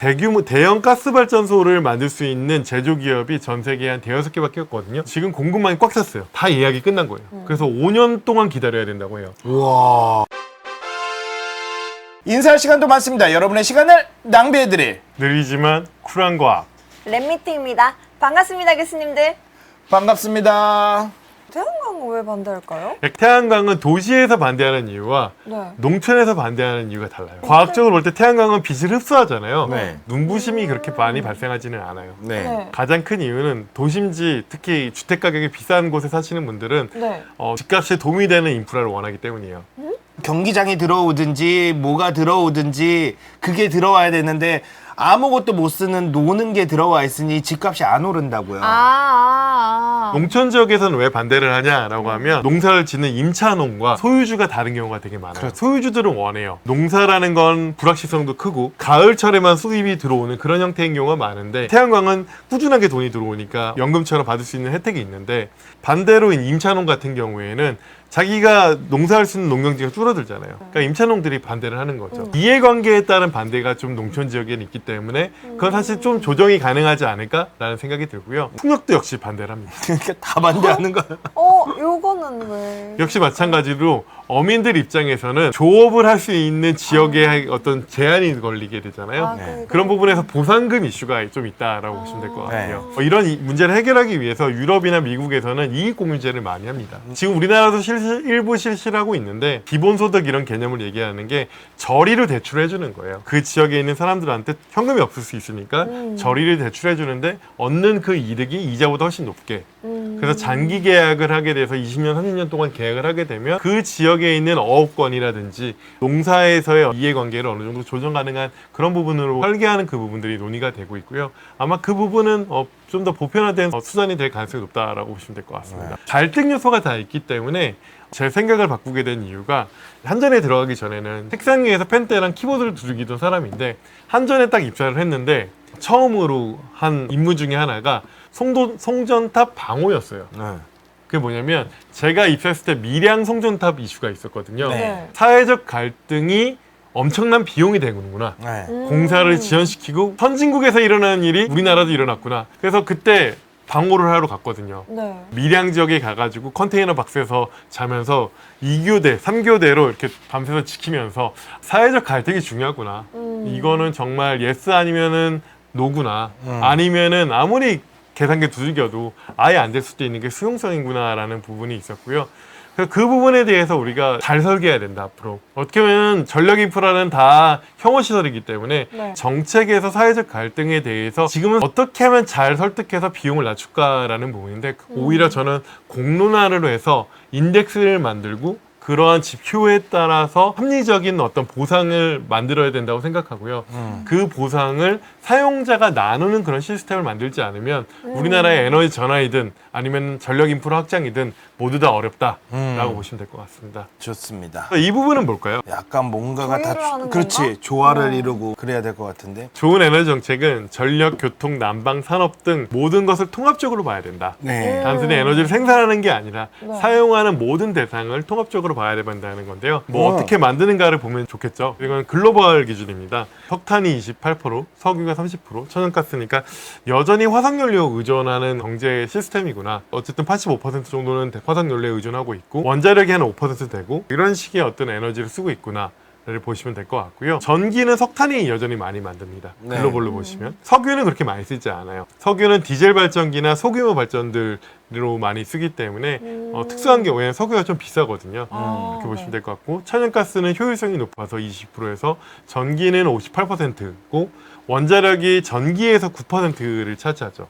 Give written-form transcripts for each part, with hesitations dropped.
대규모 대형 가스발전소를 만들 수 있는 제조기업이 전 세계에 한 대여섯 개밖에 없거든요. 지금 공급망이 꽉 찼어요. 다 예약이 끝난 거예요. 그래서 5년 동안 기다려야 된다고 해요. 우와. 인사할 시간도 많습니다. 여러분의 시간을 낭비해드릴 느리지만 쿨한 과학. 랩미팅입니다. 반갑습니다, 교수님들. 반갑습니다. 태양광은 왜 반대할까요? 태양광은 도시에서 반대하는 이유와 네. 농촌에서 반대하는 이유가 달라요. 과학적으로 볼 때 태양광은 빛을 흡수하잖아요. 네. 눈부심이 그렇게 많이 발생하지는 않아요. 네. 네. 가장 큰 이유는 도심지, 특히 주택 가격이 비싼 곳에 사시는 분들은 네. 집값에 도움이 되는 인프라를 원하기 때문이에요. 경기장이 들어오든지 뭐가 들어오든지 그게 들어와야 되는데 아무것도 못 쓰는 노는 게 들어와 있으니 집값이 안 오른다고요. 농촌 지역에서는 왜 반대를 하냐라고 하면 농사를 짓는 임차농과 소유주가 다른 경우가 되게 많아요. 그렇죠. 소유주들은 원해요. 농사라는 건 불확실성도 크고 가을철에만 수입이 들어오는 그런 형태인 경우가 많은데 태양광은 꾸준하게 돈이 들어오니까 연금처럼 받을 수 있는 혜택이 있는데 반대로 임차농 같은 경우에는 자기가 농사할 수 있는 농경지가 줄어들잖아요. 그러니까 임차농들이 반대를 하는 거죠. 이해관계에 따른 반대가 좀 농촌 지역에는 있기 때문에 그건 사실 좀 조정이 가능하지 않을까라는 생각이 들고요. 풍력도 역시 반대를 합니다. 그러니까 다 반대하는 거예요. 요거는 왜? 역시 마찬가지로 어민들 입장에서는 조업을 할 수 있는 지역에 어떤 제한이 걸리게 되잖아요. 네. 그런 부분에서 보상금 이슈가 좀 있다라고 보시면 될 것 같아요. 이런 문제를 해결하기 위해서 유럽이나 미국에서는 이익공유제를 많이 합니다. 지금 우리나라도 일부 실시하고 있는데 기본소득 이런 개념을 얘기하는 게 저리로 대출해 주는 거예요. 그 지역에 있는 사람들한테 현금이 없을 수 있으니까 저리를 대출해 주는데 얻는 그 이득이 이자보다 훨씬 높게. 그래서 장기 계약을 하게 돼서 20년, 30년 동안 계약을 하게 되면 그 지역에 있는 어업권이라든지 농사에서의 이해관계를 어느 정도 조정 가능한 그런 부분으로 설계하는 그 부분들이 논의가 되고 있고요. 아마 그 부분은 좀 더 보편화된 수단이 될 가능성이 높다라고 보시면 될 것 같습니다. 갈등 요소가 다 있기 때문에 제 생각을 바꾸게 된 이유가 한전에 들어가기 전에는 책상 위에서 펜대랑 키보드를 두들기던 사람인데 한전에 딱 입사를 했는데 처음으로 한 임무 중에 하나가 송전탑 방호였어요. 그게 뭐냐면 제가 입사했을 때 밀양 송전탑 이슈가 있었거든요. 네. 사회적 갈등이 엄청난 비용이 되는구나. 네. 공사를 지연시키고 선진국에서 일어나는 일이 우리나라도 일어났구나. 그래서 그때 방호를 하러 갔거든요. 네. 밀양 지역에 가가지고 컨테이너 박스에서 자면서 2교대, 3교대로 이렇게 밤새서 지키면서 사회적 갈등이 중요하구나. 이거는 정말 예스 아니면은 노구나. 아니면은 아무리 계산기 두들겨도 아예 안 될 수도 있는 게 수용성이구나라는 부분이 있었고요. 그 부분에 대해서 우리가 잘 설계해야 된다, 앞으로. 어떻게 보면 전력 인프라는 다 혐오시설이기 때문에 네. 정책에서 사회적 갈등에 대해서 지금은 어떻게 하면 잘 설득해서 비용을 낮출까라는 부분인데 오히려 저는 공론화를 해서 인덱스를 만들고 그러한 지표에 따라서 합리적인 어떤 보상을 만들어야 된다고 생각하고요. 그 보상을 사용자가 나누는 그런 시스템을 만들지 않으면 우리나라의 에너지 전환이든 아니면 전력 인프라 확장이든 모두 다 어렵다라고 보시면 될 것 같습니다. 좋습니다. 이 부분은 뭘까요? 약간 뭔가가 조율을 하는 그렇지. 건가? 조화를 이루고 그래야 될 것 같은데. 좋은 에너지 정책은 전력, 교통, 난방, 산업 등 모든 것을 통합적으로 봐야 된다. 네. 단순히 에너지를 생산하는 게 아니라 네. 사용하는 모든 대상을 통합적으로 봐야 된다는 건데요. 어떻게 만드는가를 보면 좋겠죠. 이건 글로벌 기준입니다. 석탄이 28%, 석유가 30%, 천연가스니까 여전히 화석연료 의존하는 경제 시스템이구나. 어쨌든 85% 정도는 화석연료에 의존하고 있고 원자력이 한 5% 되고 이런 식의 어떤 에너지를 쓰고 있구나. 를 보시면 될 것 같고요. 전기는 석탄이 여전히 많이 만듭니다. 네. 글로벌로 보시면. 석유는 그렇게 많이 쓰지 않아요. 석유는 디젤 발전기나 소규모 발전들로 많이 쓰기 때문에 특수한 경우에는 석유가 좀 비싸거든요. 이렇게 보시면 될 것 같고 천연가스는 효율성이 높아서 20%에서 전기는 58%고 원자력이 전기에서 9%를 차지하죠.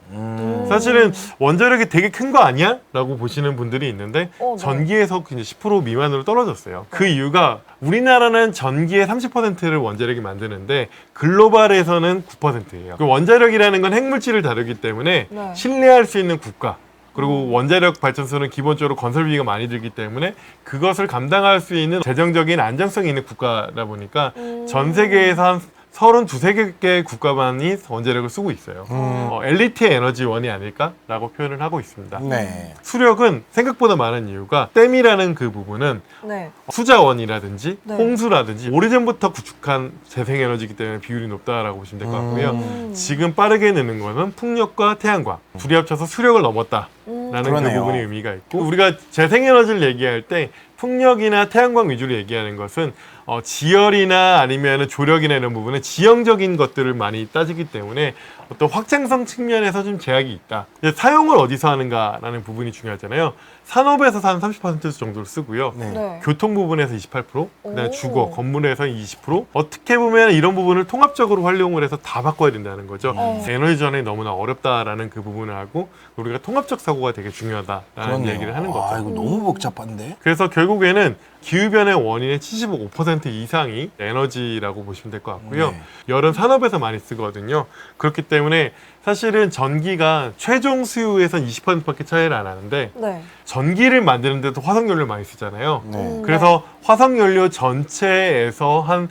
사실은 원자력이 되게 큰 거 아니야? 라고 보시는 분들이 있는데 네. 전기에서 그냥 10% 미만으로 떨어졌어요. 그 이유가 우리나라는 전기의 30%를 원자력이 만드는데 글로벌에서는 9%예요. 그 원자력이라는 건 핵물질을 다루기 때문에 네. 신뢰할 수 있는 국가 그리고 원자력 발전소는 기본적으로 건설비가 많이 들기 때문에 그것을 감당할 수 있는 재정적인 안정성이 있는 국가다 보니까 전 세계에서 한 32개 국가만이 원자력을 쓰고 있어요. 엘리트의 에너지원이 아닐까라고 표현을 하고 있습니다. 네. 수력은 생각보다 많은 이유가 댐이라는 그 부분은 네. 수자원이라든지 네. 홍수라든지 오래전부터 구축한 재생에너지이기 때문에 비율이 높다라고 보시면 될 것 같고요. 지금 빠르게 느는 거는 풍력과 태양광 둘이 합쳐서 수력을 넘었다라는 그 그러네요. 부분이 의미가 있고, 우리가 재생에너지를 얘기할 때 풍력이나 태양광 위주로 얘기하는 것은 지열이나 아니면 조력이나 이런 부분은 지형적인 것들을 많이 따지기 때문에 어떤 확장성 측면에서 좀 제약이 있다. 이제 사용을 어디서 하는가라는 부분이 중요하잖아요. 산업에서 한 30% 정도를 쓰고요. 네. 네. 교통 부분에서 28%, 그다음에 오. 주거, 건물에서 20%. 어떻게 보면 이런 부분을 통합적으로 활용을 해서 다 바꿔야 된다는 거죠. 에너지 전환이 너무나 어렵다라는 그 부분을 하고 우리가 통합적 사고가 되게 중요하다라는 그렇네요. 얘기를 하는 거죠. 아, 이거 너무 복잡한데? 그래서 결국에는 기후변의 원인의 75% 이상이 에너지라고 보시면 될 것 같고요. 네. 열은 산업에서 많이 쓰거든요. 그렇기 때문에 사실은 전기가 최종 수요에서 20%밖에 차이를 안 하는데 네. 전기를 만드는데도 화석연료를 많이 쓰잖아요. 네. 그래서 화석연료 전체에서 한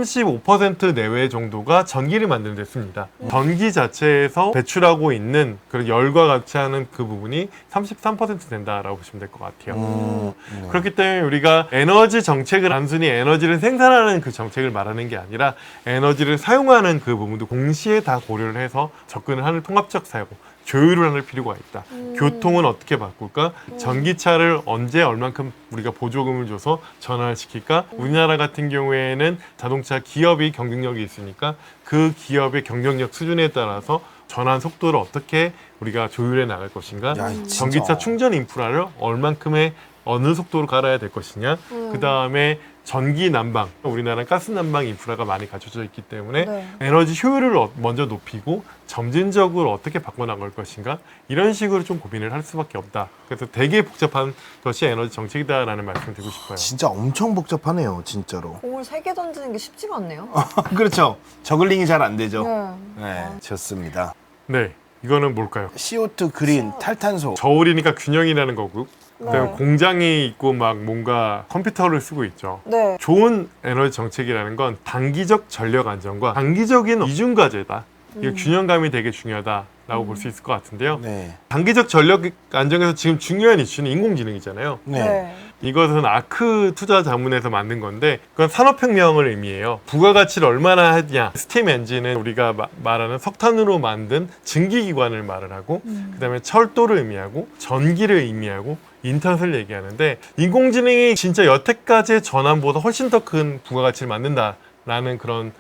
35% 내외 정도가 전기를 만드는 데 씁니다. 전기 자체에서 배출하고 있는 그런 열과 같이 하는 그 부분이 33% 된다라고 보시면 될 것 같아요. 그렇기 때문에 우리가 에너지 정책을 단순히 에너지를 생산하는 그 정책을 말하는 게 아니라 에너지를 사용하는 그 부분도 동시에 다 고려를 해서 접근을 하는 통합적 사고, 조율을 할 필요가 있다. 교통은 어떻게 바꿀까? 전기차를 언제 얼만큼 우리가 보조금을 줘서 전환을 시킬까? 우리나라 같은 경우에는 자동차 기업이 경쟁력이 있으니까 그 기업의 경쟁력 수준에 따라서 전환 속도를 어떻게 우리가 조율해 나갈 것인가? 야, 진짜. 전기차 충전 인프라를 얼만큼의 어느 속도로 갈아야 될 것이냐? 그 다음에 전기 난방, 우리나라는 가스 난방 인프라가 많이 갖춰져 있기 때문에 네. 에너지 효율을 먼저 높이고 점진적으로 어떻게 바꿔나갈 것인가, 이런 식으로 좀 고민을 할 수밖에 없다. 그래서 되게 복잡한 것이 에너지 정책이다라는 말씀을 드리고 싶어요. 진짜 엄청 복잡하네요, 진짜로. 공을 3개 던지는 게 쉽지가 않네요. 그렇죠. 저글링이 잘 안 되죠. 네. 네, 좋습니다. 네, 이거는 뭘까요? CO2 그린 탈탄소. 저울이니까 균형이라는 거고, 그다음에 네. 공장이 있고 막 뭔가 컴퓨터를 쓰고 있죠. 네. 좋은 에너지 정책이라는 건 단기적 전력 안정과 단기적인 이중 과제다. 이 균형감이 되게 중요하다라고 볼 수 있을 것 같은데요. 네. 단기적 전력 안정에서 지금 중요한 이슈는 인공지능이잖아요. 네. 이것은 아크 투자 자문에서 만든 건데 그건 산업혁명을 의미해요. 부가가치를 얼마나 하냐. 스팀 엔진은 우리가 말하는 석탄으로 만든 증기기관을 말을 하고 그다음에 철도를 의미하고 전기를 의미하고 인터넷을 얘기하는데, 인공지능이 진짜 여태까지의 전환보다 훨씬 더 큰 부가가치를 만든다라는 그런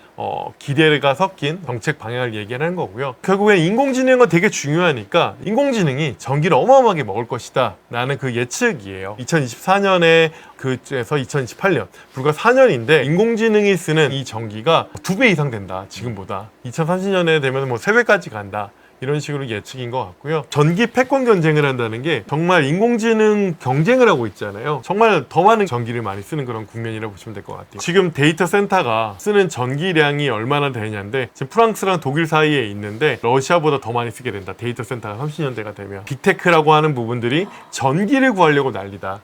기대가 섞인 정책 방향을 얘기하는 거고요. 결국엔 인공지능은 되게 중요하니까 인공지능이 전기를 어마어마하게 먹을 것이다 라는 그 예측이에요. 2024년에 그에서 2028년 불과 4년인데 인공지능이 쓰는 이 전기가 2배 이상 된다, 지금보다. 2030년에 되면 뭐 3배까지 간다, 이런 식으로 예측인 것 같고요. 전기 패권 경쟁을 한다는 게 정말 인공지능 경쟁을 하고 있잖아요. 정말 더 많은 전기를 많이 쓰는 그런 국면이라고 보시면 될 것 같아요. 지금 데이터 센터가 쓰는 전기량이 얼마나 되냐인데, 지금 프랑스랑 독일 사이에 있는데 러시아보다 더 많이 쓰게 된다. 데이터 센터가 30년대가 되면. 빅테크라고 하는 부분들이 전기를 구하려고 난리다.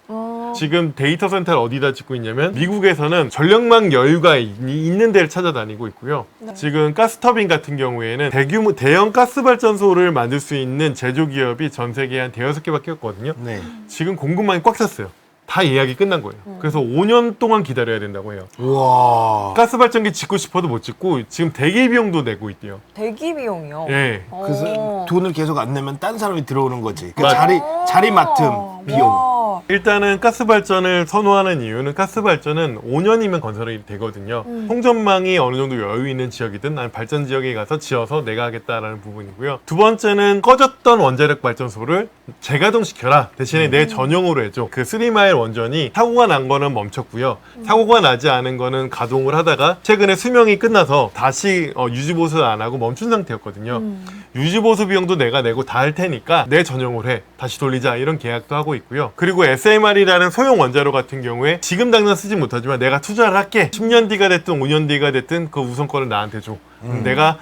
지금 데이터 센터를 어디다 짓고 있냐면 미국에서는 전력망 여유가 있는 데를 찾아다니고 있고요. 네. 지금 가스터빈 같은 경우에는 대형 가스발전소를 만들 수 있는 제조기업이 전 세계에 한 5개밖에 없거든요. 네. 지금 공급망이 꽉 찼어요. 다 예약이 끝난 거예요. 그래서 5년 동안 기다려야 된다고 해요. 우와. 가스발전기 짓고 싶어도 못 짓고 지금 대기 비용도 내고 있대요. 대기 비용이요. 예. 그래서 돈을 계속 안 내면 딴 사람이 들어오는 거지. 그 맞- 자리 맡음 비용. 와. 일단은 가스발전을 선호하는 이유는 가스발전은 5년이면 건설이 되거든요. 통전망이 어느 정도 여유 있는 지역이든 아니면 발전 지역에 가서 지어서 내가 하겠다라는 부분이고요. 두 번째는 꺼졌던 원자력 발전소를 재가동시켜라. 대신에 내 전용으로 해줘. 그 3마일 원전이 사고가 난 거는 멈췄고요. 사고가 나지 않은 거는 가동을 하다가 최근에 수명이 끝나서 다시 유지보수 안 하고 멈춘 상태였거든요. 유지보수 비용도 내가 내고 다 할 테니까 내 전용을 해. 다시 돌리자. 이런 계약도 하고 있고요. 그리고 SMR이라는 소형 원자로 같은 경우에 지금 당장 쓰지 못하지만 내가 투자를 할게. 10년 뒤가 됐든 5년 뒤가 됐든 그 우선권을 나한테 줘. 내가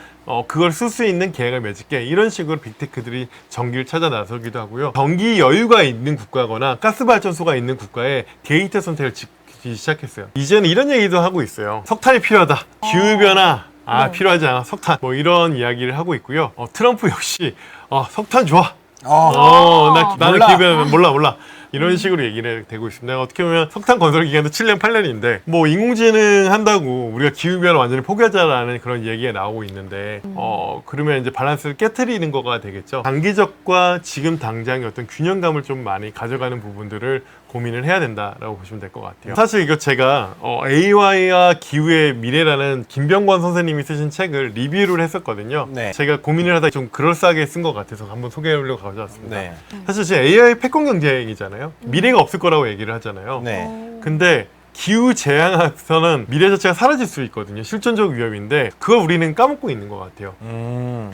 그걸 쓸 수 있는 계약을 맺을게. 이런 식으로 빅테크들이 전기를 찾아 나서기도 하고요. 전기 여유가 있는 국가거나 가스발전소가 있는 국가에 데이터 센터를 짓기 시작했어요. 이제는 이런 얘기도 하고 있어요. 석탄이 필요하다. 기후변화 네. 필요하지 않아 석탄 뭐 이런 이야기를 하고 있고요. 트럼프 역시 석탄 좋아. 나는 몰라. 기회는 몰라. 이런 식으로 얘기를 되고 있습니다. 어떻게 보면 석탄 건설 기간도 7년, 8년인데 뭐 인공지능 한다고 우리가 기후변화 완전히 포기하자라는 그런 얘기가 나오고 있는데 그러면 이제 밸런스를 깨트리는 거가 되겠죠. 장기적과 지금 당장의 어떤 균형감을 좀 많이 가져가는 부분들을 고민을 해야 된다라고 보시면 될 것 같아요. 사실 이거 제가 AI와 기후의 미래라는 김병권 선생님이 쓰신 책을 리뷰를 했었거든요. 네. 제가 고민을 하다 좀 그럴싸하게 쓴 것 같아서 한번 소개해보려고 가져왔습니다. 네. 사실 지금 AI 패권 경쟁이잖아요. 미래가 없을 거라고 얘기를 하잖아요. 네. 근데 기후 재앙에서는 미래 자체가 사라질 수 있거든요. 실존적 위협인데 그걸 우리는 까먹고 있는 것 같아요.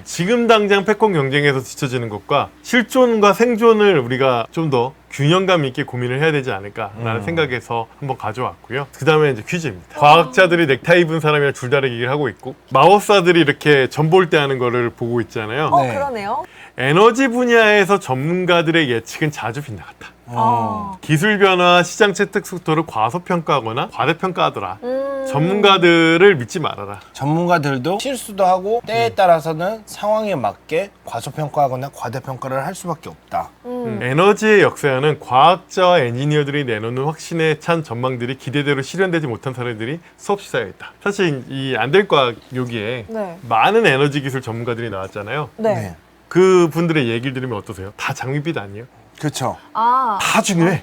지금 당장 패권 경쟁에서 뒤처지는 것과 실존과 생존을 우리가 좀 더 균형감 있게 고민을 해야 되지 않을까라는 생각에서 한번 가져왔고요. 그 다음에 이제 퀴즈입니다. 과학자들이 넥타이 입은 사람이랑 줄다리기를 하고 있고 마법사들이 이렇게 전볼대 하는 거를 보고 있잖아요. 네. 그러네요. 에너지 분야에서 전문가들의 예측은 자주 빗나갔다. 기술 변화, 시장 채택 속도를 과소평가하거나 과대평가하더라. 전문가들을 믿지 말아라. 전문가들도 실수도 하고 때에 따라서는 상황에 맞게 과소평가하거나 과대평가를 할 수밖에 없다. 에너지의 역사에는 과학자와 엔지니어들이 내놓는 확신에 찬 전망들이 기대대로 실현되지 못한 사례들이 수없이 쌓여있다. 사실 이 안 될 과학 여기에 네. 많은 에너지 기술 전문가들이 나왔잖아요. 네. 그 분들의 얘기를 들으면 어떠세요? 다 장밋빛 아니에요? 그렇죠. 다 중요해.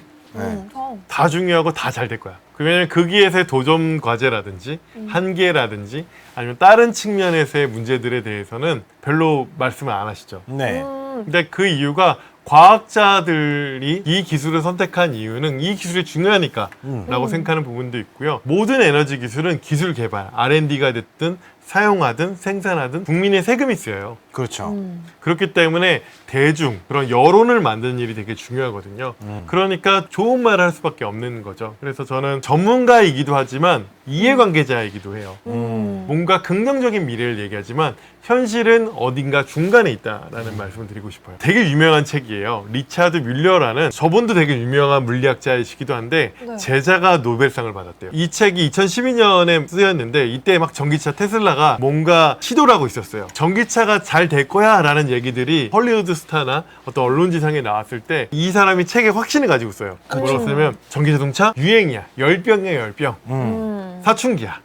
다 중요하고 다 잘 될 거야. 왜냐면 거기에서의 도전 과제라든지 한계라든지 아니면 다른 측면에서의 문제들에 대해서는 별로 말씀을 안 하시죠. 네. 근데 그 이유가 과학자들이 이 기술을 선택한 이유는 이 기술이 중요하니까 라고 생각하는 부분도 있고요. 모든 에너지 기술은 기술 개발, R&D가 됐든 사용하든 생산하든 국민의 세금이 쓰여요. 그렇죠. 그렇기 때문에 대중, 그런 여론을 만드는 일이 되게 중요하거든요. 그러니까 좋은 말을 할 수밖에 없는 거죠. 그래서 저는 전문가이기도 하지만 이해관계자이기도 해요. 뭔가 긍정적인 미래를 얘기하지만 현실은 어딘가 중간에 있다라는 말씀을 드리고 싶어요. 되게 유명한 책이에요. 리차드 뮬러라는 저분도 되게 유명한 물리학자이시기도 한데 네. 제자가 노벨상을 받았대요. 이 책이 2012년에 쓰였는데 이때 막 전기차 테슬라가 뭔가 시도를 하고 있었어요. 전기차가 잘 될 거야 라는 얘기들이 헐리우드 스타나 어떤 언론지상에 나왔을 때 이 사람이 책에 확신을 가지고 있어요. 뭐라고 쓰냐면 전기자동차 유행이야. 열병이야 열병. 사춘기야.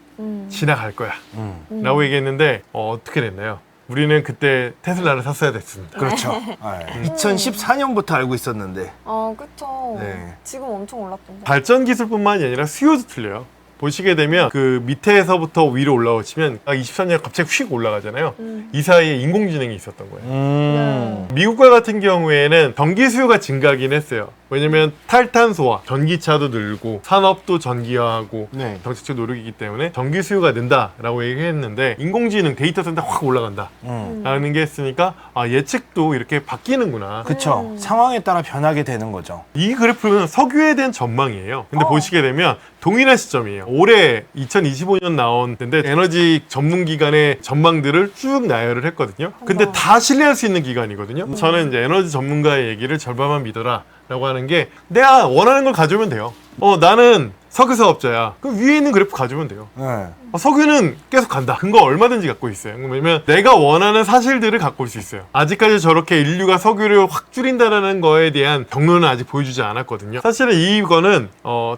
지나갈 거야. 라고 얘기했는데 어떻게 됐나요? 우리는 그때 테슬라를 샀어야 됐습니다. 그렇죠. 네. 2014년부터 알고 있었는데. 그쵸. 네. 지금 엄청 올랐던데. 발전 기술뿐만이 아니라 수요도 틀려요. 보시게 되면 그 밑에서부터 위로 올라오시면 23년에 갑자기 휙 올라가잖아요. 이 사이에 인공지능이 있었던 거예요. 미국과 같은 경우에는 전기 수요가 증가하긴 했어요. 왜냐면 탈탄소화, 전기차도 늘고 산업도 전기화하고 네. 정책적 노력이기 때문에 전기 수요가 는다라고 얘기했는데 인공지능 데이터 센터 확 올라간다 라는 게 했으니까 예측도 이렇게 바뀌는구나. 그렇죠. 상황에 따라 변하게 되는 거죠. 이 그래프는 석유에 대한 전망이에요. 근데 보시게 되면 동일한 시점이에요. 올해 2025년 나온 데인데 에너지 전문기관의 전망들을 쭉 나열을 했거든요. 근데 다 신뢰할 수 있는 기관이거든요. 저는 이제 에너지 전문가의 얘기를 절반만 믿어라 라고 하는 게 내가 원하는 걸 가져오면 돼요. 나는 석유 사업자야. 그럼 위에 있는 그래프 가져오면 돼요. 네. 석유는 계속 간다. 근거 얼마든지 갖고 있어요. 왜냐면 내가 원하는 사실들을 갖고 올 수 있어요. 아직까지 저렇게 인류가 석유를 확 줄인다는 거에 대한 경로는 아직 보여주지 않았거든요. 사실은 이거는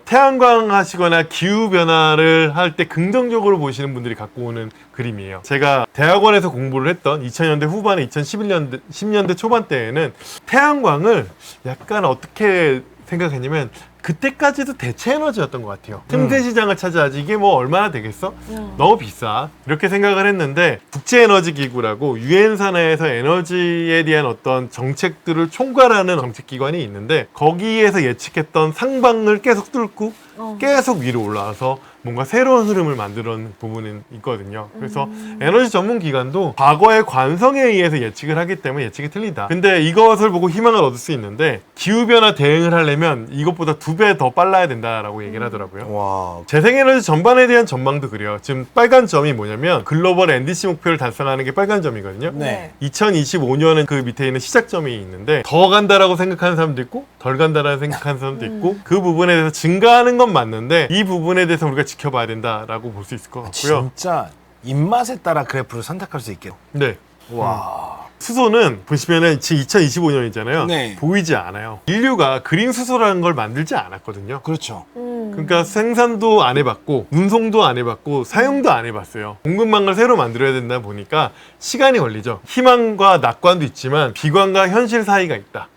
태양광 하시거나 기후변화를 할 때 긍정적으로 보시는 분들이 갖고 오는 그림이에요. 제가 대학원에서 공부를 했던 2000년대 후반에 2011년대 10년대 초반 때에는 태양광을 약간 어떻게 생각했냐면 그때까지도 대체 에너지였던 것 같아요. 틈새 시장을 차지하지 이게 뭐 얼마나 되겠어? 너무 비싸. 이렇게 생각을 했는데 국제에너지기구라고 유엔사 내에서 에너지에 대한 어떤 정책들을 총괄하는 정책기관이 있는데 거기에서 예측했던 상방을 계속 뚫고 계속 위로 올라와서 뭔가 새로운 흐름을 만드는 부분은 있거든요. 그래서 에너지 전문 기관도 과거의 관성에 의해서 예측을 하기 때문에 예측이 틀리다. 근데 이것을 보고 희망을 얻을 수 있는데 기후변화 대응을 하려면 이것보다 2배 더 빨라야 된다라고 얘기를 하더라고요. 와. 재생에너지 전반에 대한 전망도 그래요. 지금 빨간 점이 뭐냐면 글로벌 NDC 목표를 달성하는 게 빨간 점이거든요. 네. 2025년은 그 밑에 있는 시작점이 있는데 더 간다라고 생각하는 사람도 있고 덜 간다라고 생각하는 사람도 있고 그 부분에 대해서 증가하는 건 맞는데 이 부분에 대해서 우리가 지켜봐야 된다라고 볼 수 있을 것 같고요. 진짜 입맛에 따라 그래프를 선택할 수 있게. 네. 와. 수소는 보시면은 지금 2025년이잖아요. 네. 보이지 않아요. 인류가 그린 수소라는 걸 만들지 않았거든요. 그렇죠. 그러니까 생산도 안 해봤고 운송도 안 해봤고 사용도 안 해봤어요. 공급망을 새로 만들어야 된다 보니까 시간이 걸리죠. 희망과 낙관도 있지만 비관과 현실 사이가 있다.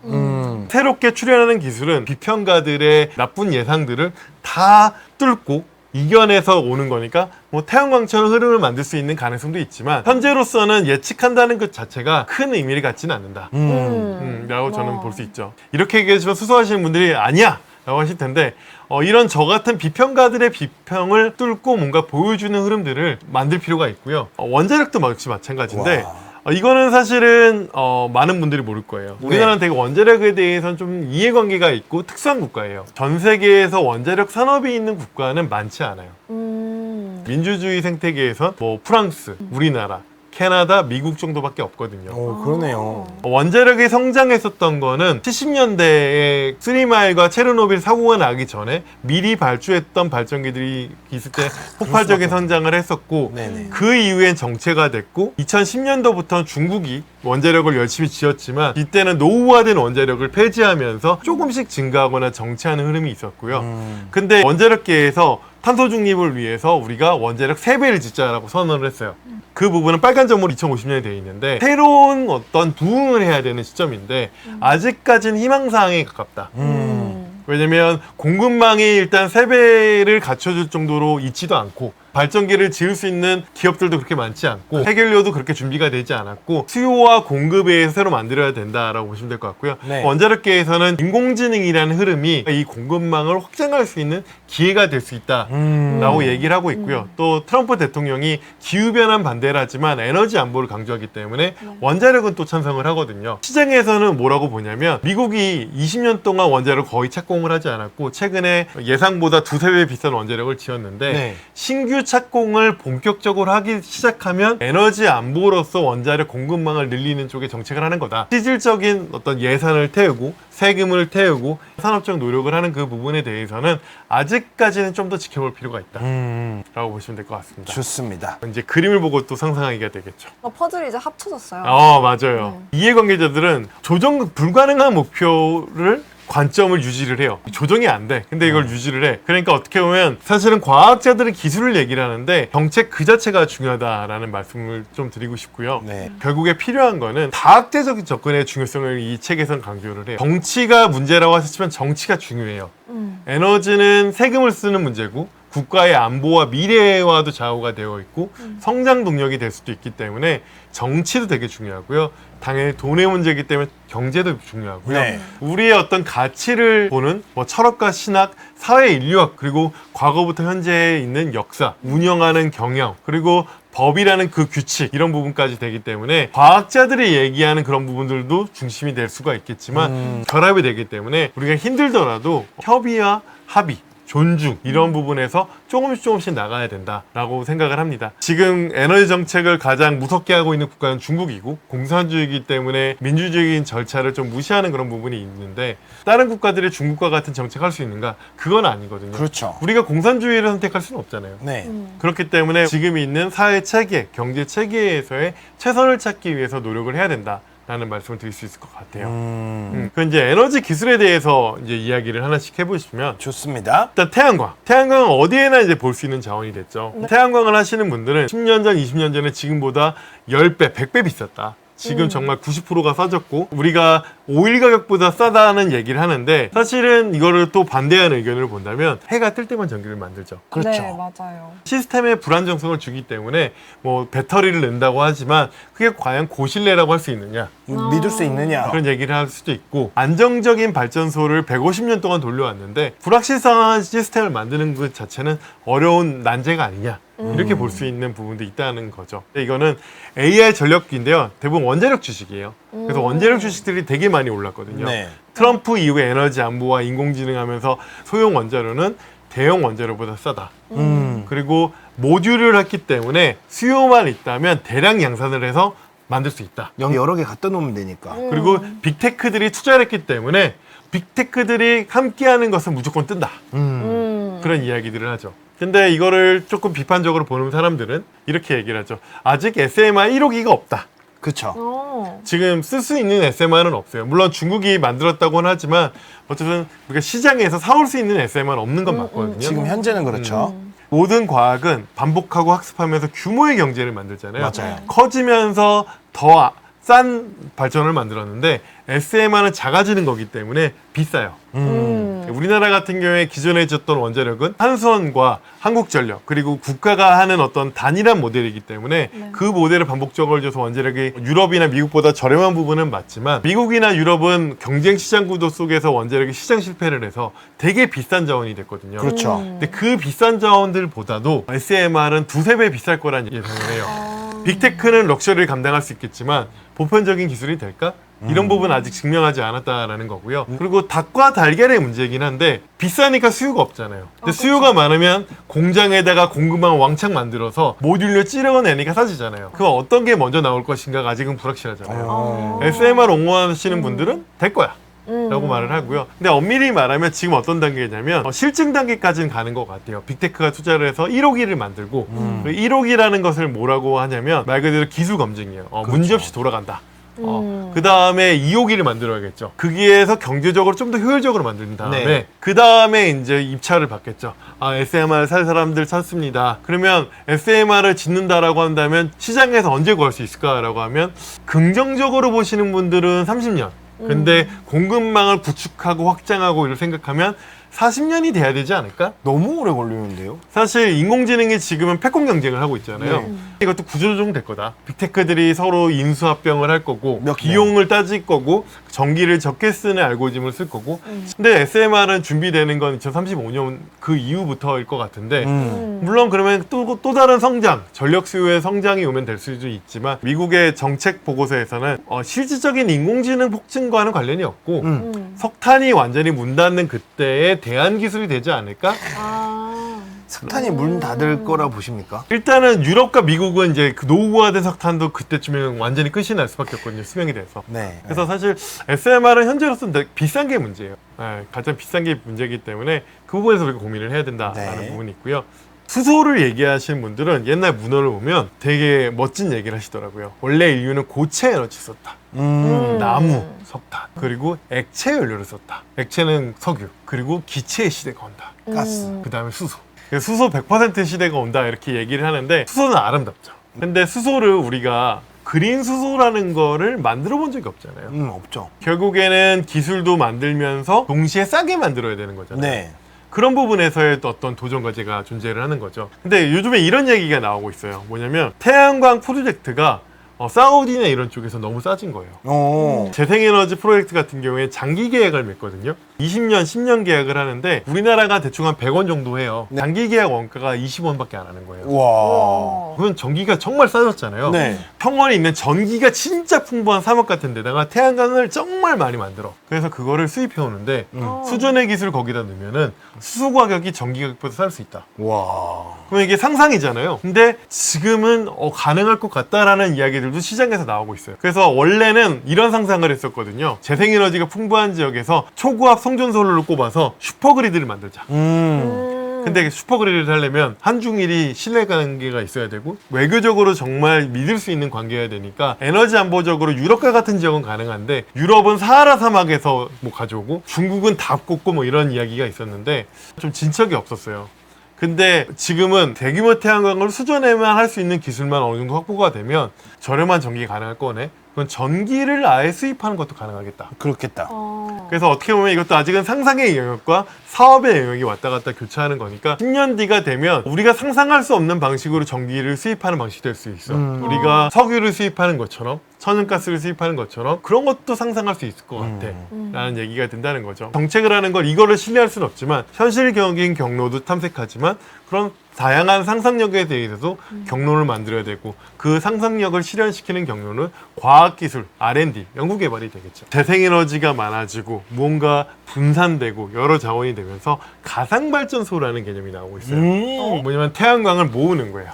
새롭게 출현하는 기술은 비평가들의 나쁜 예상들을 다 뚫고 이겨내서 오는 거니까 뭐 태양광처럼 흐름을 만들 수 있는 가능성도 있지만 현재로서는 예측한다는 것 자체가 큰 의미를 갖지는 않는다 라고 저는 볼 수 있죠. 이렇게 얘기하시면 수소하시는 분들이 아니야 라고 하실 텐데 이런 저 같은 비평가들의 비평을 뚫고 뭔가 보여주는 흐름들을 만들 필요가 있고요. 원자력도 역시 마찬가지인데 이거는 사실은 많은 분들이 모를 거예요. 우리나라는 되게 원자력에 대해서는 좀 이해관계가 있고 특수한 국가예요. 전 세계에서 원자력 산업이 있는 국가는 많지 않아요. 민주주의 생태계에선 뭐 프랑스, 우리나라, 캐나다, 미국 정도밖에 없거든요. 그러네요. 원자력이 성장했었던 거는 70년대에 쓰리마일과 체르노빌 사고가 나기 전에 미리 발주했던 발전기들이 있을 때 폭발적인 성장을 했었고 네네. 그 이후엔 정체가 됐고 2010년도부터 중국이 원자력을 열심히 지었지만 이때는 노후화된 원자력을 폐지하면서 조금씩 증가하거나 정체하는 흐름이 있었고요. 근데 원자력계에서 탄소 중립을 위해서 우리가 원자력 3배를 짓자라고 선언을 했어요. 그 부분은 빨간 점으로 2050년에 되어 있는데 새로운 어떤 부흥을 해야 되는 시점인데 아직까지는 희망사항에 가깝다. 왜냐면 공급망이 일단 3배를 갖춰줄 정도로 있지도 않고 발전기를 지을 수 있는 기업들도 그렇게 많지 않고 해결료도 그렇게 준비가 되지 않았고 수요와 공급에 새로 만들어야 된다라고 보시면 될 것 같고요. 네. 원자력계에서는 인공지능이라는 흐름이 이 공급망을 확장할 수 있는 기회가 될 수 있다라고 얘기를 하고 있고요. 또 트럼프 대통령이 기후변환 반대를 하지만 에너지 안보를 강조하기 때문에 원자력은 또 찬성을 하거든요. 시장에서는 뭐라고 보냐면 미국이 20년 동안 원자력을 거의 착공을 하지 않았고 최근에 예상보다 2~3배 비싼 원자력을 지었는데 네. 신규 착공을 본격적으로 하기 시작하면 에너지 안보로서 원자력 공급망을 늘리는 쪽에 정책을 하는 거다. 실질적인 어떤 예산을 태우고 세금을 태우고 산업적 노력을 하는 그 부분에 대해서는 아직까지는 좀 더 지켜볼 필요가 있다 라고 보시면 될 것 같습니다. 좋습니다. 이제 그림을 보고 또 상상하기가 되겠죠. 퍼즐이 이제 합쳐졌어요. 맞아요. 이해관계자들은 조정 불가능한 목표를 관점을 유지를 해요. 조정이 안 돼. 근데 이걸 유지를 해. 그러니까 어떻게 보면 사실은 과학자들은 기술을 얘기를 하는데 정책 그 자체가 중요하다라는 말씀을 좀 드리고 싶고요. 네. 결국에 필요한 거는 다학제적인 접근의 중요성을 이 책에선 강조를 해요. 정치가 문제라고 하셨지만 정치가 중요해요. 에너지는 세금을 쓰는 문제고 국가의 안보와 미래와도 좌우가 되어 있고 성장 동력이 될 수도 있기 때문에 정치도 되게 중요하고요. 당연히 돈의 문제이기 때문에 경제도 중요하고요. 네. 우리의 어떤 가치를 보는 뭐 철학과 신학, 사회 인류학 그리고 과거부터 현재에 있는 역사, 운영하는 경영 그리고 법이라는 그 규칙 이런 부분까지 되기 때문에 과학자들이 얘기하는 그런 부분들도 중심이 될 수가 있겠지만 결합이 되기 때문에 우리가 힘들더라도 협의와 합의 존중 이런 부분에서 조금씩 나가야 된다라고 생각을 합니다. 지금 에너지 정책을 가장 무섭게 하고 있는 국가는 중국이고 공산주의이기 때문에 민주주의적인 절차를 좀 무시하는 그런 부분이 있는데 다른 국가들이 중국과 같은 정책할 수 있는가? 그건 아니거든요. 그렇죠. 우리가 공산주의를 선택할 수는 없잖아요. 네. 그렇기 때문에 지금 있는 사회 체계, 경제 체계에서의 최선을 찾기 위해서 노력을 해야 된다. 라는 말씀을 드릴 수 있을 것 같아요. 그 이제 에너지 기술에 대해서 이제 이야기를 하나씩 해보시면 좋습니다. 일단 태양광은 어디에나 이제 볼 수 있는 자원이 됐죠. 태양광을 하시는 분들은 10년 전, 20년 전에 지금보다 10배, 100배 비쌌다. 지금 정말 90%가 싸졌고 우리가 오일 가격보다 싸다는 얘기를 하는데 사실은 이거를 또 반대하는 의견을 본다면 해가 뜰 때만 전기를 만들죠. 그렇죠. 네, 맞아요. 시스템에 불안정성을 주기 때문에 뭐 배터리를 낸다고 하지만 그게 과연 고신뢰라고 할 수 있느냐 믿을 수 있느냐. 그런 얘기를 할 수도 있고 안정적인 발전소를 150년 동안 돌려왔는데 불확실성한 시스템을 만드는 것 자체는 어려운 난제가 아니냐 이렇게 볼 수 있는 부분도 있다는 거죠. 이거는 AI 전력기인데요. 대부분 원자력 주식이에요. 그래서 원자력 주식들이 되게 많이 올랐거든요. 네. 트럼프 이후에 에너지 안보와 인공지능 하면서 소형 원자로는 대형 원자로보다 싸다. 그리고 모듈을 했기 때문에 수요만 있다면 대량 양산을 해서 만들 수 있다. 여러 개 갖다 놓으면 되니까. 그리고 빅테크들이 투자를 했기 때문에 빅테크들이 함께하는 것은 무조건 뜬다. 그런 이야기들을 하죠. 근데 이거를 조금 비판적으로 보는 사람들은 이렇게 얘기를 하죠. 아직 SMR 1호기가 없다. 그쵸. 지금 쓸 수 있는 SMR은 없어요. 물론 중국이 만들었다고는 하지만 어쨌든 우리가 시장에서 사올 수 있는 SMR은 없는 건 맞거든요. 지금 현재는 그렇죠. 모든 과학은 반복하고 학습하면서 규모의 경제를 만들잖아요. 맞아요. 커지면서 더 싼 발전을 만들었는데 SMR은 작아지는 거기 때문에 비싸요. 우리나라 같은 경우에 기존에 있었던 원자력은 한수원과 한국전력 그리고 국가가 하는 어떤 단일한 모델이기 때문에 그 모델을 반복적으로 줘서 원자력이 유럽이나 미국보다 저렴한 부분은 맞지만 미국이나 유럽은 경쟁 시장 구도 속에서 원자력이 시장 실패를 해서 되게 비싼 자원이 됐거든요. 그렇죠. 근데 그 비싼 자원들보다도 SMR은 두세 배 비쌀 거란 예상을 해요. 빅테크는 럭셔리를 감당할 수 있겠지만 보편적인 기술이 될까? 이런 부분은 아직 증명하지 않았다라는 거고요. 그리고 닭과 달걀의 문제이긴 한데 비싸니까 수요가 없잖아요. 근데 수요가 많으면 공장에다가 공급망을 왕창 만들어서 모듈로 찌르어내니까 싸지잖아요. 그럼 어떤 게 먼저 나올 것인가가 아직은 불확실하잖아요. SMR 옹호하시는 분들은 될 거야. 라고 말을 하고요. 근데 엄밀히 말하면 지금 어떤 단계냐면 실증 단계까지는 가는 것 같아요. 빅테크가 투자를 해서 1호기를 만들고 그 1호기라는 것을 뭐라고 하냐면 말 그대로 기술 검증이에요. 문제없이 돌아간다. 그 다음에 2호기를 만들어야겠죠. 거기에서 경제적으로 좀 더 효율적으로 만든 다음에 네. 그 다음에 이제 입찰을 받겠죠. SMR 살 사람들 찾습니다. 그러면 SMR을 짓는다라고 한다면 시장에서 언제 구할 수 있을까라고 하면 긍정적으로 보시는 분들은 30년. 근데 공급망을 구축하고 확장하고 이를 생각하면 40년이 돼야 되지 않을까? 너무 오래 걸리는데요. 사실 인공지능이 지금은 패권 경쟁을 하고 있잖아요. 이것도 구조조정 될 거다. 빅테크들이 서로 인수합병을 할 거고 비용을 따질 거고 전기를 적게 쓰는 알고리즘을 쓸 거고 근데 SMR은 준비되는 건 2035년 그 이후부터일 것 같은데 물론 그러면 또 다른 성장, 전력 수요의 성장이 오면 될 수도 있지만 미국의 정책 보고서에서는 실질적인 인공지능 폭증과는 관련이 없고 석탄이 완전히 문 닫는 그때에 대한 기술이 되지 않을까? 석탄이 문 닫을 거라 보십니까? 일단은 유럽과 미국은 이제 그 노후화된 석탄도 그때쯤에는 완전히 끝이 날 수밖에 없거든요. 수명이 돼서. 네. 그래서 사실 SMR은 현재로서는 되게 비싼 게 문제예요. 가장 비싼 게 문제이기 때문에 그 부분에서 우리가 고민을 해야 된다라는 네. 부분이 있고요. 수소를 얘기하시는 분들은 옛날 문헌을 보면 되게 멋진 얘기를 하시더라고요. 원래 인류는 고체 에너지 썼다. 나무, 석탄, 그리고 액체 연료를 썼다. 액체는 석유, 그리고 기체의 시대가 온다. 가스. 그 다음에 수소. 그래서 수소 100% 시대가 온다 이렇게 얘기를 하는데 수소는 아름답죠. 근데 수소를 우리가 그린 수소라는 거를 만들어 본 적이 없잖아요. 없죠. 결국에는 기술도 만들면서 동시에 싸게 만들어야 되는 거잖아요. 네. 그런 부분에서의 또 어떤 도전 과제가 존재를 하는 거죠. 근데 요즘에 이런 얘기가 나오고 있어요. 뭐냐면 태양광 프로젝트가 사우디나 이런 쪽에서 너무 싸진 거예요. 오. 재생에너지 프로젝트 같은 경우에 장기 계약을 맺거든요. 20년, 10년 계약을 하는데 우리나라가 대충 한 100원 정도 해요. 장기 계약 원가가 20원밖에 안 하는 거예요. 와. 그건 전기가 정말 싸졌잖아요. 네. 평원에 있는 전기가 진짜 풍부한 사막 같은 데다가 태양광을 정말 많이 만들어. 그래서 그거를 수입해 오는데 수준의 기술 거기다 넣으면은 수소 가격이 전기 가격보다 쌀 수 있다. 와. 그러면 이게 상상이잖아요. 근데 지금은 가능할 것 같다라는 이야기들도 시장에서 나오고 있어요. 그래서 원래는 이런 상상을 했었거든요. 재생에너지가 풍부한 지역에서 초고압 송전솔로를 꼽아서 슈퍼그리드를 만들자. 근데 슈퍼그리드를 하려면 한중일이 신뢰관계가 있어야 되고 외교적으로 정말 믿을 수 있는 관계여야 되니까 에너지 안보적으로 유럽과 같은 지역은 가능한데 유럽은 사하라 사막에서 뭐 가져오고 중국은 답 꽂고 뭐 이런 이야기가 있었는데 좀 진척이 없었어요. 근데 지금은 대규모 태양광을 수전에만 할 수 있는 기술만 어느 정도 확보가 되면 저렴한 전기가 가능할 거네. 그건 전기를 아예 수입하는 것도 가능하겠다. 그렇겠다. 그래서 어떻게 보면 이것도 아직은 상상의 영역과 사업의 영역이 왔다 갔다 교차하는 거니까 10년 뒤가 되면 우리가 상상할 수 없는 방식으로 전기를 수입하는 방식이 될 수 있어. 우리가 석유를 수입하는 것처럼 천연가스를 수입하는 것처럼 그런 것도 상상할 수 있을 것 같아 라는 얘기가 된다는 거죠. 정책을 하는 걸 이거를 신뢰할 수는 없지만 현실적인 경로도 탐색하지만 그런 다양한 상상력에 대해서도 경로를 만들어야 되고 그 상상력을 실현시키는 경로는 과학기술, R&D, 연구개발이 되겠죠. 재생에너지가 많아지고 무언가 분산되고 여러 자원이 되면서 가상발전소라는 개념이 나오고 있어요. 뭐냐면 태양광을 모으는 거예요.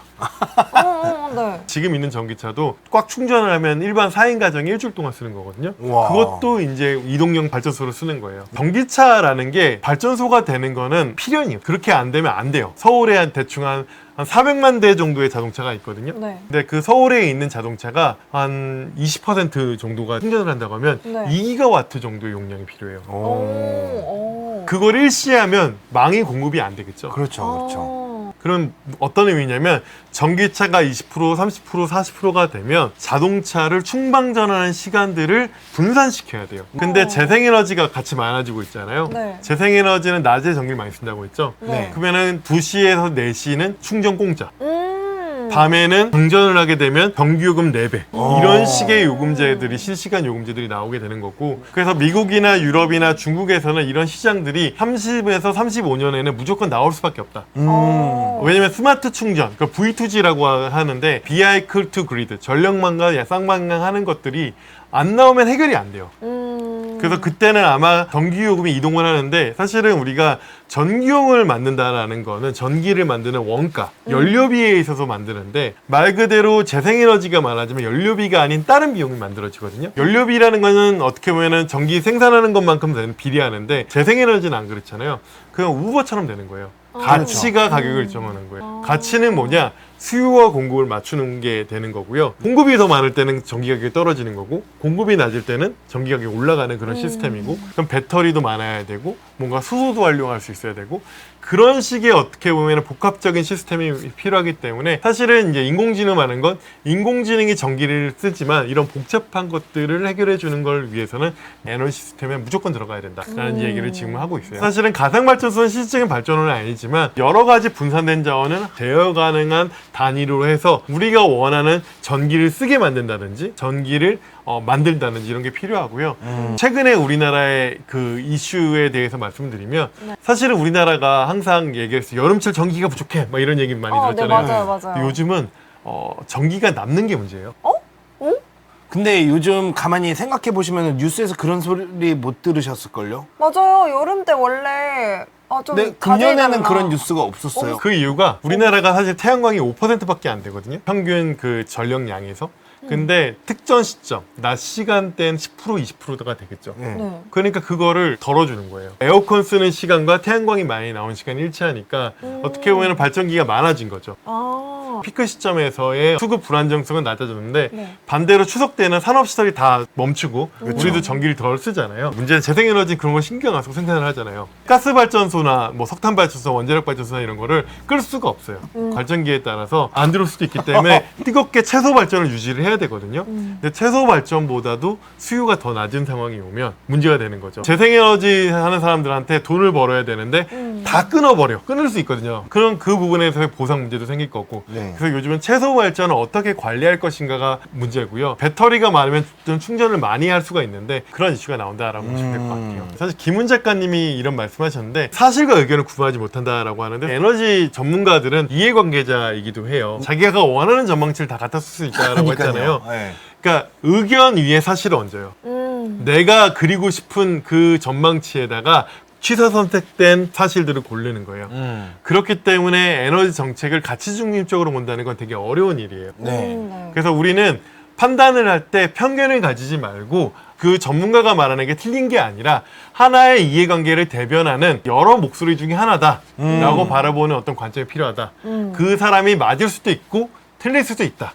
네. 지금 있는 전기차도 꽉 충전을 하면 일반 4인 가정이 일주일 동안 쓰는 거거든요. 와. 그것도 이제 이동용 발전소를 쓰는 거예요. 전기차라는 게 발전소가 되는 거는 필연이에요. 그렇게 안 되면 안 돼요. 서울에 한 대충 한 400만 대 정도의 자동차가 있거든요. 네. 근데 그 서울에 있는 자동차가 한 20% 정도가 충전을 한다고 하면 네. 2기가와트 정도의 용량이 필요해요. 오. 그걸 일시하면 망이 공급이 안 되겠죠. 그렇죠, 그렇죠. 그럼 어떤 의미냐면 전기차가 20%, 30%, 40%가 되면 자동차를 충방전하는 시간들을 분산시켜야 돼요. 근데 재생에너지가 같이 많아지고 있잖아요. 네. 재생에너지는 낮에 전기를 많이 쓴다고 했죠. 네. 그러면은 2시에서 4시는 충전 공짜. 음. 밤에는 정전을 하게 되면 전기요금 4배 오. 이런 식의 요금제들이 실시간 요금제들이 나오게 되는 거고, 그래서 미국이나 유럽이나 중국에서는 이런 시장들이 30에서 35년에는 무조건 나올 수밖에 없다. 왜냐면 스마트 충전, 그 V2G라고 하는데 Vehicle to Grid, 전력망과 쌍방향 하는 것들이 안 나오면 해결이 안 돼요. 그래서 그때는 아마 전기요금이 이동을 하는데, 사실은 우리가 전기용을 만든다라는 거는 전기를 만드는 원가, 연료비에 있어서 만드는데, 말 그대로 재생에너지가 많아지면 연료비가 아닌 다른 비용이 만들어지거든요. 연료비라는 거는 어떻게 보면은 전기 생산하는 것만큼 비례하는데, 재생에너지는 안 그렇잖아요. 그냥 우버처럼 되는 거예요. 가치가 가격을 정하는 거예요. 가치는 뭐냐? 수요와 공급을 맞추는 게 되는 거고요. 공급이 더 많을 때는 전기 가격이 떨어지는 거고, 공급이 낮을 때는 전기 가격이 올라가는 그런 시스템이고, 그럼 배터리도 많아야 되고, 뭔가 수소도 활용할 수 있어야 되고, 그런 식의 어떻게 보면 복합적인 시스템이 필요하기 때문에, 사실은 이제 인공지능 하는 건 인공지능이 전기를 쓰지만 이런 복잡한 것들을 해결해 주는 걸 위해서는 에너지 시스템에 무조건 들어가야 된다라는 얘기를 지금 하고 있어요. 사실은 가상발전소는 실질적인 발전은 아니지만 여러 가지 분산된 자원은 제어 가능한 단위로 해서 우리가 원하는 전기를 쓰게 만든다든지 전기를 만들다든지 이런 게 필요하고요. 최근에 우리나라의 그 이슈에 대해서 말씀드리면, 사실은 우리나라가 항상 얘기해서 여름철 전기가 부족해 막 이런 얘기 많이 네, 들었잖아요. 맞아요, 근데 맞아요. 요즘은 전기가 남는 게 문제예요. 근데 요즘 가만히 생각해 보시면 뉴스에서 그런 소리 못 들으셨을걸요? 맞아요. 여름 때 원래 좀 근데 자제해달라. 금년에는 그런 뉴스가 없었어요. 그 이유가 우리나라가 사실 태양광이 5%밖에 안 되거든요. 평균 그 전력량에서. 근데 특정 시점, 낮 시간대는 10%, 20%가 되겠죠. 네. 네. 그러니까 그거를 덜어주는 거예요. 에어컨 쓰는 시간과 태양광이 많이 나오는 시간이 일치하니까 어떻게 보면 발전기가 많아진 거죠. 피크 시점에서의 수급 불안정성은 낮아졌는데, 네. 반대로 추석 때는 산업시설이 다 멈추고 우리도 전기를 덜 쓰잖아요. 문제는 재생에너지 그런 거 신경 안 쓰고 생산을 하잖아요. 가스발전소나 뭐 석탄발전소, 원자력발전소나 이런 거를 끌 수가 없어요. 발전기에 따라서 안 들어올 수도 있기 때문에 뜨겁게 채소 발전을 유지를 해야 되거든요. 근데 채소 발전보다도 수요가 더 낮은 상황이 오면 문제가 되는 거죠. 재생에너지 하는 사람들한테 돈을 벌어야 되는데 다 끊어버려. 끊을 수 있거든요. 그럼 그 부분에서의 보상 문제도 생길 거고. 네. 그래서 요즘은 채소 발전을 어떻게 관리할 것인가가 문제고요. 배터리가 많으면 좀 충전을 많이 할 수가 있는데 그런 이슈가 나온다라고 보시면 될 것 같아요. 사실 김훈 작가님이 이런 말씀하셨는데 사실과 의견을 구분하지 못한다라고 하는데, 에너지 전문가들은 이해관계자이기도 해요. 자기가 원하는 전망치를 다 갖다 쓸 수 있다라고 했잖아요. 네. 그러니까 의견 위에 사실을 얹어요. 내가 그리고 싶은 그 전망치에다가 취사 선택된 사실들을 고르는 거예요. 그렇기 때문에 에너지 정책을 가치 중립적으로 본다는 건 되게 어려운 일이에요. 네. 그래서 우리는 판단을 할 때 편견을 가지지 말고 그 전문가가 말하는 게 틀린 게 아니라 하나의 이해관계를 대변하는 여러 목소리 중에 하나다라고 바라보는 어떤 관점이 필요하다. 그 사람이 맞을 수도 있고 틀릴 수도 있다.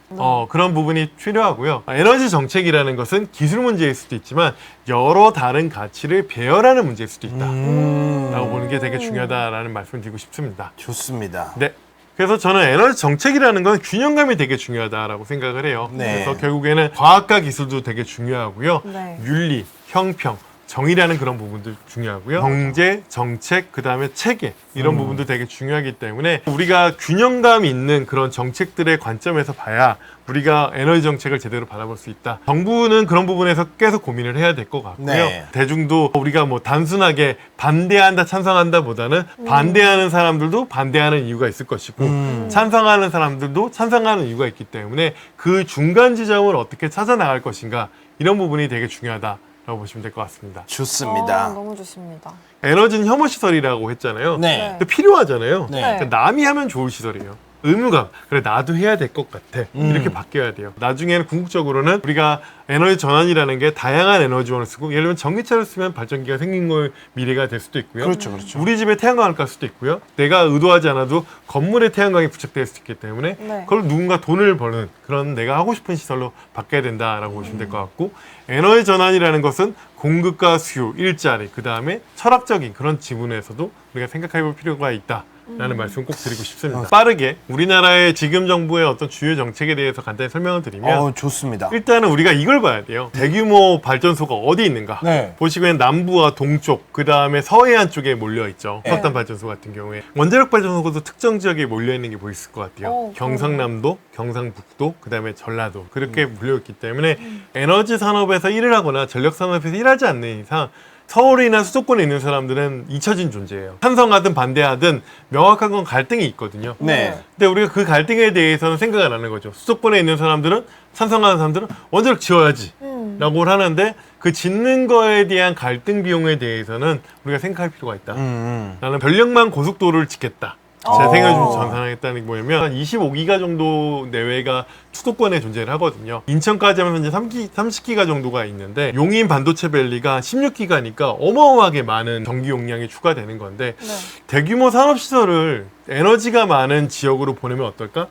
그런 부분이 필요하고요. 에너지 정책이라는 것은 기술 문제일 수도 있지만 여러 다른 가치를 배열하는 문제일 수도 있다. 라고 보는 게 되게 중요하다라는 말씀을 드리고 싶습니다. 좋습니다. 네. 그래서 저는 에너지 정책이라는 건 균형감이 되게 중요하다라고 생각을 해요. 네. 그래서 결국에는 과학과 기술도 되게 중요하고요. 네. 윤리, 형평, 정의라는 그런 부분도 중요하고요. 경제, 정책, 그 다음에 체계 이런 부분도 되게 중요하기 때문에 우리가 균형감 있는 그런 정책들의 관점에서 봐야 우리가 에너지 정책을 제대로 바라볼 수 있다. 정부는 그런 부분에서 계속 고민을 해야 될 것 같고요. 네. 대중도 우리가 뭐 단순하게 반대한다, 찬성한다 보다는 반대하는 사람들도 반대하는 이유가 있을 것이고 찬성하는 사람들도 찬성하는 이유가 있기 때문에 그 중간 지점을 어떻게 찾아 나갈 것인가, 이런 부분이 되게 중요하다. 라고 보시면 될 것 같습니다. 좋습니다. 너무 좋습니다. 에너지는 혐오 시설이라고 했잖아요. 네. 근데 필요하잖아요. 네. 그러니까 남이 하면 좋을 시설이에요. 의무감, 그래 나도 해야 될 것 같아, 이렇게 바뀌어야 돼요. 나중에는 궁극적으로는 우리가 에너지 전환이라는 게 다양한 에너지원을 쓰고, 예를 들면 전기차를 쓰면 발전기가 생긴 걸 미래가 될 수도 있고요. 그렇죠, 그렇죠. 우리 집에 태양광을 깔 수도 있고요. 내가 의도하지 않아도 건물에 태양광이 부착될 수 있기 때문에 네. 그걸 누군가 돈을 버는 그런 내가 하고 싶은 시설로 바뀌어야 된다라고 보시면 될 것 같고, 에너지 전환이라는 것은 공급과 수요, 일자리, 그 다음에 철학적인 그런 지분에서도 우리가 생각해 볼 필요가 있다. 라는 말씀 꼭 드리고 싶습니다. 빠르게 우리나라의 지금 정부의 어떤 주요 정책에 대해서 간단히 설명을 드리면, 좋습니다. 일단은 우리가 이걸 봐야 돼요. 대규모 발전소가 어디 있는가. 네. 보시면 남부와 동쪽, 그 다음에 서해안 쪽에 몰려 있죠. 석탄 발전소 같은 경우에 원자력 발전소도 특정 지역에 몰려 있는 게 보이실 것 같아요. 경상남도, 경상북도, 그 다음에 전라도, 그렇게 몰려 있기 때문에 에너지 산업에서 일을 하거나 전력 산업에서 일하지 않는 이상 서울이나 수도권에 있는 사람들은 잊혀진 존재예요. 찬성하든 반대하든 명확한 건 갈등이 있거든요. 네. 근데 우리가 그 갈등에 대해서는 생각 안 하는 거죠. 수도권에 있는 사람들은, 찬성하는 사람들은 원자력 지어야지 라고 하는데, 그 짓는 거에 대한 갈등 비용에 대해서는 우리가 생각할 필요가 있다. 나는 전력만 고속도로를 짓겠다. 재생을 좀 전산하겠다는 게 뭐냐면, 한 25기가 정도 내외가 수도권에 존재를 하거든요. 인천까지 하면 현재 30기가 정도가 있는데, 용인 반도체밸리가 16기가니까 어마어마하게 많은 전기 용량이 추가되는 건데, 네. 대규모 산업시설을 에너지가 많은 지역으로 보내면 어떨까?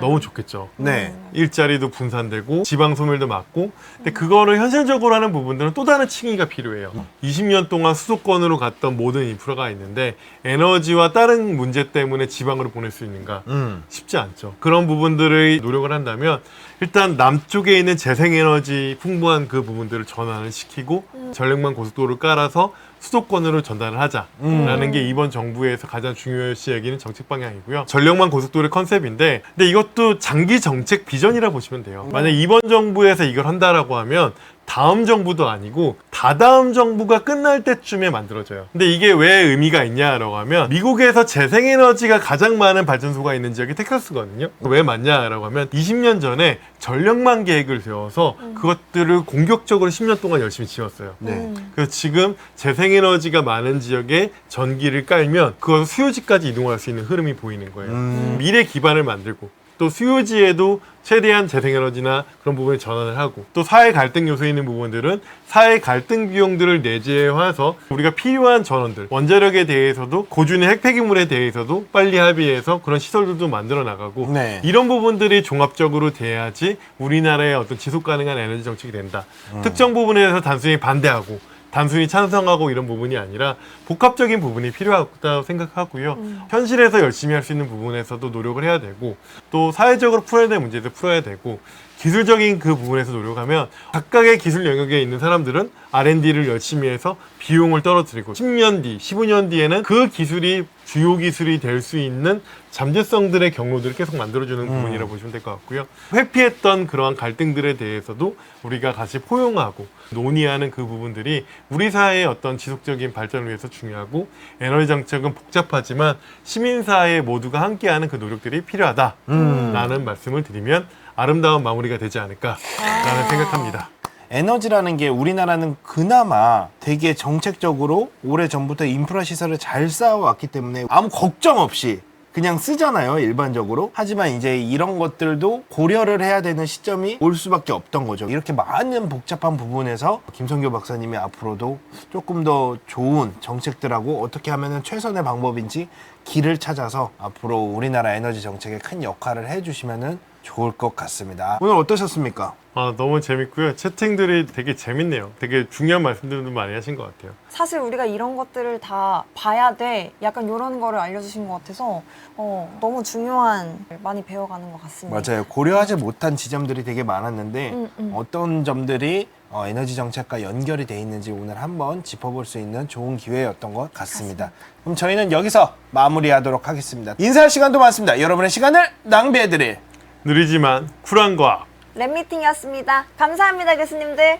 너무 좋겠죠. 네. 일자리도 분산되고 지방 소멸도 막고. 근데 그거를 현실적으로 하는 부분들은 또 다른 층위가 필요해요. 20년 동안 수도권으로 갔던 모든 인프라가 있는데 에너지와 다른 문제 때문에 지방으로 보낼 수 있는가? 쉽지 않죠. 그런 부분들을 노력을 한다면, 일단 남쪽에 있는 재생에너지 풍부한 그 부분들을 전환을 시키고 전력망 고속도로를 깔아서 수도권으로 전달을 하자라는 게 이번 정부에서 가장 중요시 여기는 정책 방향이고요. 전력망 고속도로의 컨셉인데, 근데 이것도 장기 정책 비전이라 보시면 돼요. 만약 이번 정부에서 이걸 한다라고 하면 다음 정부도 아니고 다다음 정부가 끝날 때쯤에 만들어져요. 근데 이게 왜 의미가 있냐라고 하면, 미국에서 재생에너지가 가장 많은 발전소가 있는 지역이 텍사스거든요. 왜 맞냐라고 하면 20년 전에 전력망 계획을 세워서 그것들을 공격적으로 10년 동안 열심히 지었어요. 네. 그래서 지금 재생에너지가 많은 지역에 전기를 깔면 그걸 수요지까지 이동할 수 있는 흐름이 보이는 거예요. 미래 기반을 만들고, 또 수요지에도 최대한 재생에너지나 그런 부분에 전환을 하고, 또 사회 갈등 요소에 있는 부분들은 사회 갈등 비용들을 내재화해서 우리가 필요한 전원들, 원자력에 대해서도 고준위 핵폐기물에 대해서도 빨리 합의해서 그런 시설들도 만들어 나가고, 네. 이런 부분들이 종합적으로 돼야지 우리나라의 어떤 지속 가능한 에너지 정책이 된다. 특정 부분에 대해서 단순히 반대하고 단순히 찬성하고 이런 부분이 아니라 복합적인 부분이 필요하다고 생각하고요. 현실에서 열심히 할 수 있는 부분에서도 노력을 해야 되고, 또 사회적으로 풀어야 될 문제도 풀어야 되고, 기술적인 그 부분에서 노력하면 각각의 기술 영역에 있는 사람들은 R&D를 열심히 해서 비용을 떨어뜨리고 10년 뒤, 15년 뒤에는 그 기술이 주요 기술이 될 수 있는 잠재성들의 경로들을 계속 만들어주는 부분이라고 보시면 될 것 같고요. 회피했던 그러한 갈등들에 대해서도 우리가 같이 포용하고 논의하는 그 부분들이 우리 사회의 어떤 지속적인 발전을 위해서 중요하고, 에너지 정책은 복잡하지만 시민사회 모두가 함께하는 그 노력들이 필요하다라는 말씀을 드리면 아름다운 마무리가 되지 않을까라는 생각합니다. 에너지라는 게 우리나라는 그나마 되게 정책적으로 오래전부터 인프라 시설을 잘 쌓아왔기 때문에 아무 걱정 없이 그냥 쓰잖아요, 일반적으로. 하지만 이제 이런 것들도 고려를 해야 되는 시점이 올 수밖에 없던 거죠. 이렇게 많은 복잡한 부분에서 김성교 박사님이 앞으로도 조금 더 좋은 정책들하고 어떻게 하면 최선의 방법인지 길을 찾아서 앞으로 우리나라 에너지 정책에 큰 역할을 해주시면 좋을 것 같습니다. 오늘 어떠셨습니까? 너무 재밌고요. 채팅들이 되게 재밌네요. 되게 중요한 말씀들도 많이 하신 것 같아요. 사실 우리가 이런 것들을 다 봐야 돼. 약간 이런 거를 알려주신 것 같아서 너무 중요한 많이 배워가는 것 같습니다. 맞아요. 고려하지 못한 지점들이 되게 많았는데 어떤 점들이 에너지 정책과 연결이 돼 있는지 오늘 한번 짚어볼 수 있는 좋은 기회였던 것 같습니다. 그럼 저희는 여기서 마무리하도록 하겠습니다. 인사할 시간도 많습니다. 여러분의 시간을 낭비해드릴 느리지만 쿨한 과학. 랩미팅이었습니다. 감사합니다, 교수님들.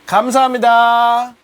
감사합니다.